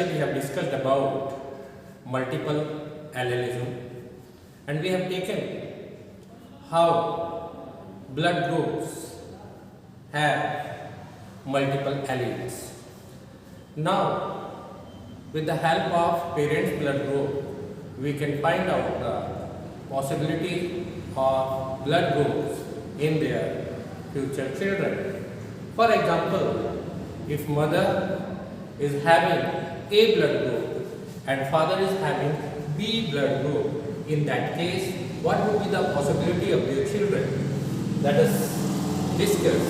session we have discussed about multiple allelism, and we have taken how blood groups have multiple alleles. Now, with the help of parents' blood group, we can find out the possibility of blood groups in their future children. For example, if mother is having A blood group and father is having B blood group, in that case, what would be the possibility of their children? Let us discuss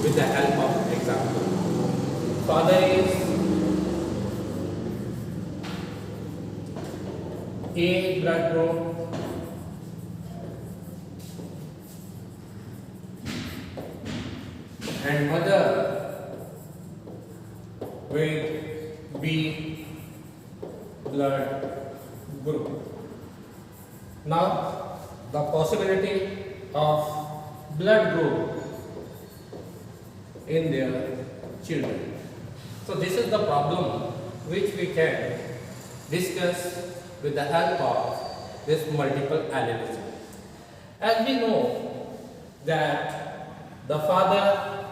with the help of example. Father is A blood group and mother with B blood group. Now, the possibility of blood group in their children. So, this is the problem which we can discuss with the help of this multiple allelism. As we know that the father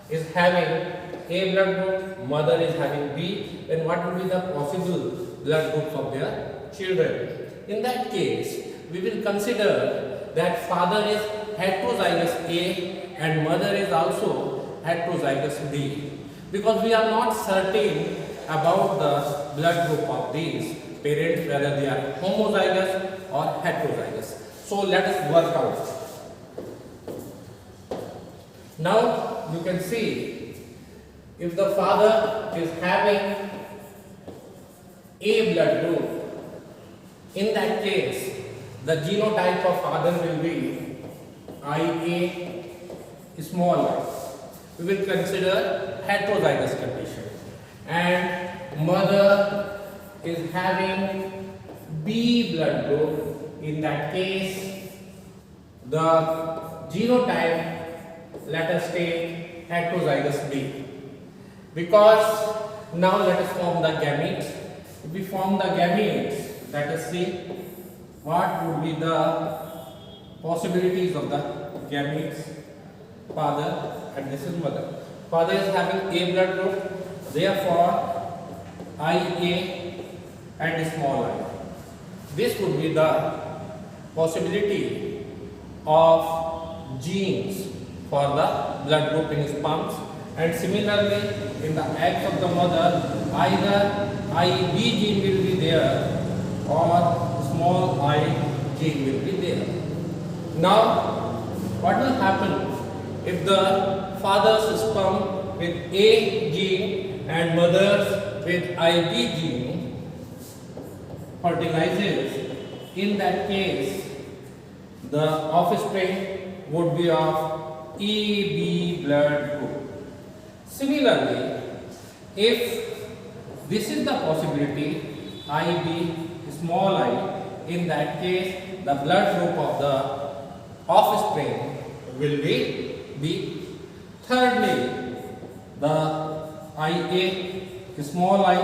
is having A blood group, mother is having B, then what would be the possible blood groups of their children? In that case, we will consider that father is heterozygous A and mother is also heterozygous B, because we are not certain about the blood group of these parents, whether they are homozygous or heterozygous. So let us work out. Now you can see, if the father is having A blood group, in that case the genotype of father will be IA small I. We will consider heterozygous condition, and mother is having B blood group. In that case, the genotype, let us take heterozygous B. Because now let us form the gametes. If we form the gametes, let us see what would be the possibilities of the gametes. Father and this is mother. Father is having A blood group, therefore IA and small I. This would be the possibility of genes for the blood group in sperms, and similarly in the eggs of the mother, either IB gene will be there or small I gene will be there. Now, what will happen if the father's sperm with A gene and mother's with IB gene fertilizes? In that case, the offspring would be of EB blood group. Similarly, if this is the possibility, IB small I, in that case the blood group of the offspring will be B. Thirdly, the IA small I,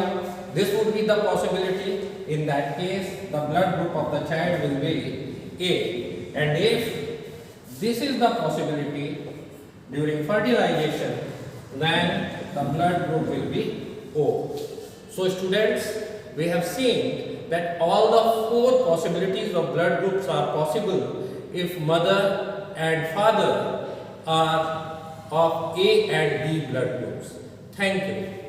this would be the possibility. In that case, the blood group of the child will be A. And if this is the possibility during fertilization, then the blood group will be O. So students, we have seen that all the four possibilities of blood groups are possible if mother and father are of A and B blood groups. Thank you.